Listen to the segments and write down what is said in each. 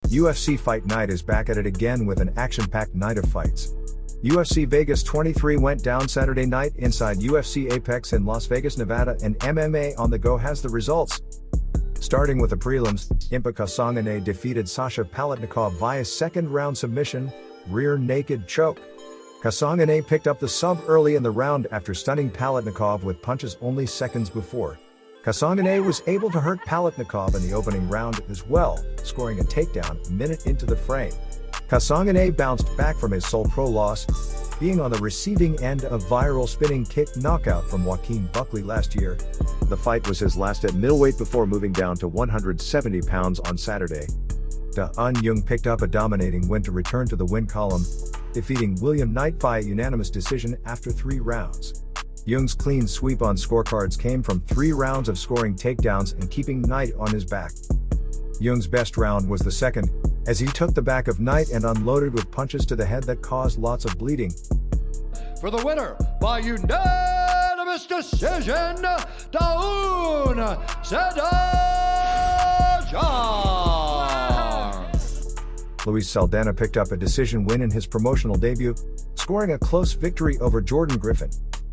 UFC Fight Night is back at it again with an action-packed night of fights. UFC Vegas 23 went down Saturday night inside UFC APEX in Las Vegas, Nevada, and MMA on the Go has the results. Starting with the prelims, Impa Kasanganay defeated Sasha Palatnikov via second-round submission, rear naked choke. Kasanganay picked up the sub early in the round after stunning Palatnikov with punches only seconds before. Kasanganay was able to hurt Palatnikov in the opening round as well, scoring a takedown a minute into the frame. Kasanganay bounced back from his sole pro loss, being on the receiving end of viral spinning kick knockout from Joaquin Buckley last year. The fight was his last at middleweight before moving down to 170 pounds on Saturday. Jung picked up a dominating win to return to the win column, defeating William Knight via unanimous decision after 3 rounds. Jung's clean sweep on scorecards came from 3 rounds of scoring takedowns and keeping Knight on his back. Jung's best round was the second, as he took the back of Knight and unloaded with punches to the head that caused lots of bleeding. For the winner, by unanimous decision, Daun Luis Saldana picked up a decision win in his promotional debut, scoring a close victory over Griffin.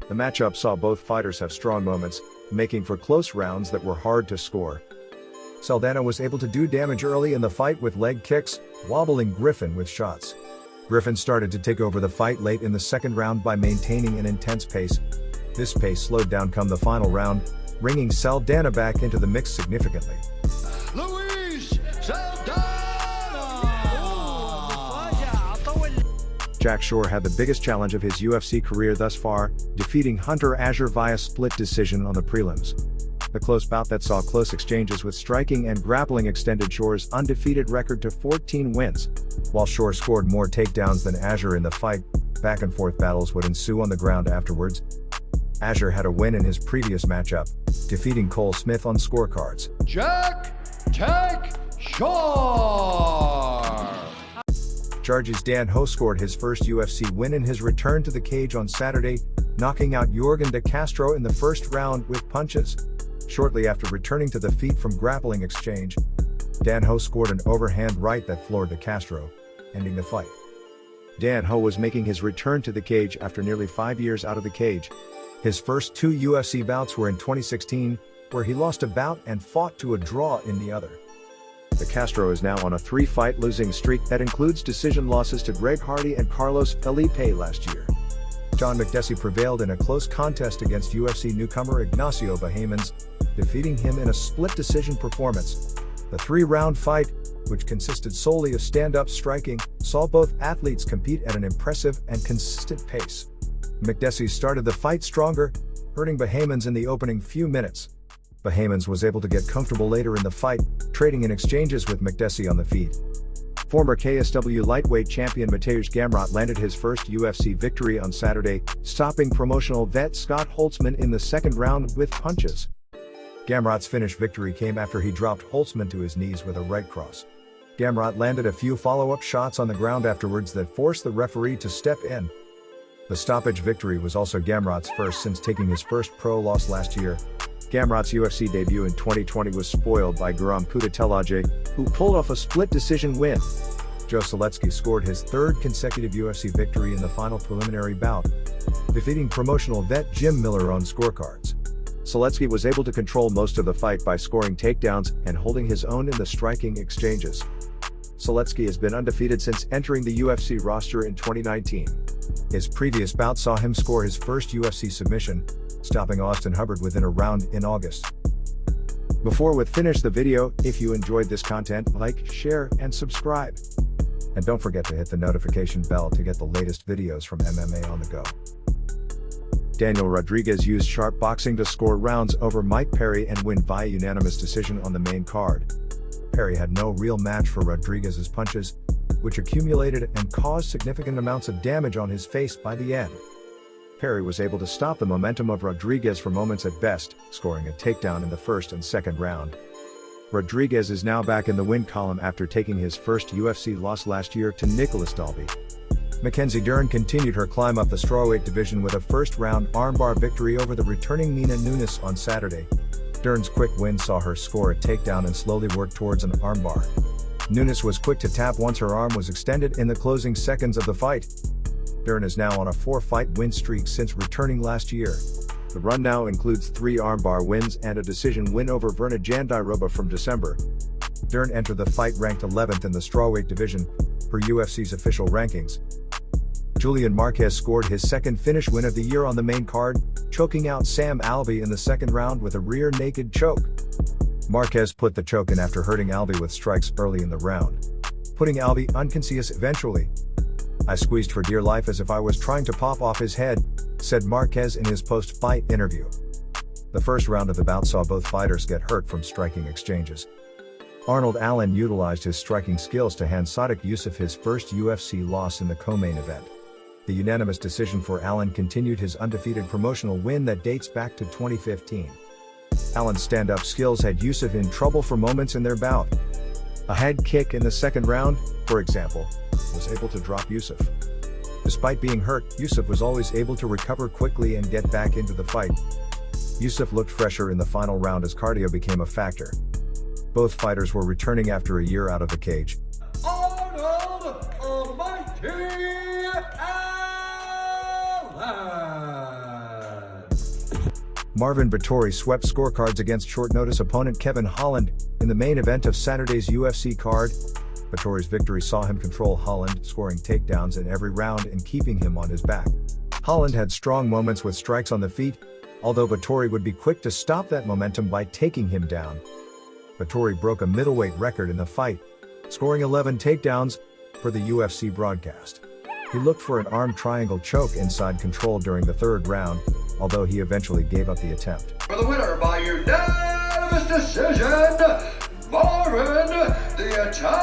The matchup saw both fighters have strong moments, making for close rounds that were hard to score. Saldana was able to do damage early in the fight with leg kicks, wobbling Griffin with shots. Griffin started to take over the fight late in the second round by maintaining an intense pace. This pace slowed down come the final round, bringing Saldana back into the mix significantly. Luis Saldana! Jack Shore had the biggest challenge of his UFC career thus far, defeating Hunter Azure via split decision on the prelims. The close bout that saw close exchanges with striking and grappling extended Shore's undefeated record to 14 wins. While Shore scored more takedowns than Azure in the fight, back-and-forth battles would ensue on the ground afterwards. Azure had a win in his previous matchup, defeating Cole Smith on scorecards. Jack Take Shore! Jarjis Danho scored his first UFC win in his return to the cage on Saturday, knocking out Yorgan de Castro in the first round with punches. Shortly after returning to the feet from grappling exchange, Danho scored an overhand right that floored de Castro, ending the fight. Danho was making his return to the cage after nearly 5 years out of the cage. His first 2 UFC bouts were in 2016, where he lost a bout and fought to a draw in the other. De Castro is now on a 3-fight losing streak that includes decision losses to Greg Hardy and Carlos Felipe last year. John McDessie prevailed in a close contest against UFC newcomer Ignacio Bahamans, defeating him in a split decision performance. The 3-round fight, which consisted solely of stand-up striking, saw both athletes compete at an impressive and consistent pace. McDessie started the fight stronger, hurting Bahamans in the opening few minutes. Bahamans was able to get comfortable later in the fight, trading in exchanges with McDessie on the feet. Former KSW lightweight champion Mateusz Gamrot landed his first UFC victory on Saturday, stopping promotional vet Scott Holtzman in the second round with punches. Gamrot's finish victory came after he dropped Holtzman to his knees with a right cross. Gamrot landed a few follow-up shots on the ground afterwards that forced the referee to step in. The stoppage victory was also Gamrot's first since taking his first pro loss last year. Gamrot's UFC debut in 2020 was spoiled by Guram Kutateladze, who pulled off a split decision win. Joe Seletsky scored his 3rd consecutive UFC victory in the final preliminary bout, defeating promotional vet Jim Miller on scorecards. Seletsky was able to control most of the fight by scoring takedowns and holding his own in the striking exchanges. Seletsky has been undefeated since entering the UFC roster in 2019. His previous bout saw him score his first UFC submission, stopping Austin Hubbard within a round in August. Before we finish the video, if you enjoyed this content, like, share, and subscribe. And don't forget to hit the notification bell to get the latest videos from MMA on the go. Daniel Rodriguez used sharp boxing to score rounds over Mike Perry and win via unanimous decision on the main card. Perry had no real match for Rodriguez's punches, which accumulated and caused significant amounts of damage on his face by the end. Perry was able to stop the momentum of Rodriguez for moments at best, scoring a takedown in the first and second round. Rodriguez is now back in the win column after taking his first UFC loss last year to Nicholas Dalby. Mackenzie Dern continued her climb up the strawweight division with a first-round armbar victory over the returning Nina Nunes on Saturday. Dern's quick win saw her score a takedown and slowly work towards an armbar. Nunes was quick to tap once her arm was extended in the closing seconds of the fight. Dern is now on a 4-fight win streak since returning last year. The run now includes 3 armbar wins and a decision win over Verna Jandiroba from December. Dern entered the fight ranked 11th in the strawweight division, per UFC's official rankings. Julian Marquez scored his second finish win of the year on the main card, choking out Sam Alvey in the second round with a rear naked choke. Marquez put the choke in after hurting Alvey with strikes early in the round, putting Alvey unconscious eventually. "I squeezed for dear life as if I was trying to pop off his head," said Marquez in his post-fight interview. The first round of the bout saw both fighters get hurt from striking exchanges. Arnold Allen utilized his striking skills to hand Sadiq Yusuff his first UFC loss in the co-main event. The unanimous decision for Allen continued his undefeated promotional win that dates back to 2015. Allen's stand-up skills had Yusuff in trouble for moments in their bout. A head kick in the second round, for example, was able to drop Yusuff. Despite being hurt, Yusuff was always able to recover quickly and get back into the fight. Yusuff looked fresher in the final round as cardio became a factor. Both fighters were returning after a year out of the cage. Arnold Almighty Allen! Marvin Vettori swept scorecards against short-notice opponent Kevin Holland in the main event of Saturday's UFC card. Vettori's victory saw him control Holland, scoring takedowns in every round and keeping him on his back. Holland had strong moments with strikes on the feet, although Vettori would be quick to stop that momentum by taking him down. Vettori broke a middleweight record in the fight, scoring 11 takedowns, per the UFC broadcast. He looked for an arm triangle choke inside control during the third round, although he eventually gave up the attempt. For the winner by unanimous decision, Marvin the Italian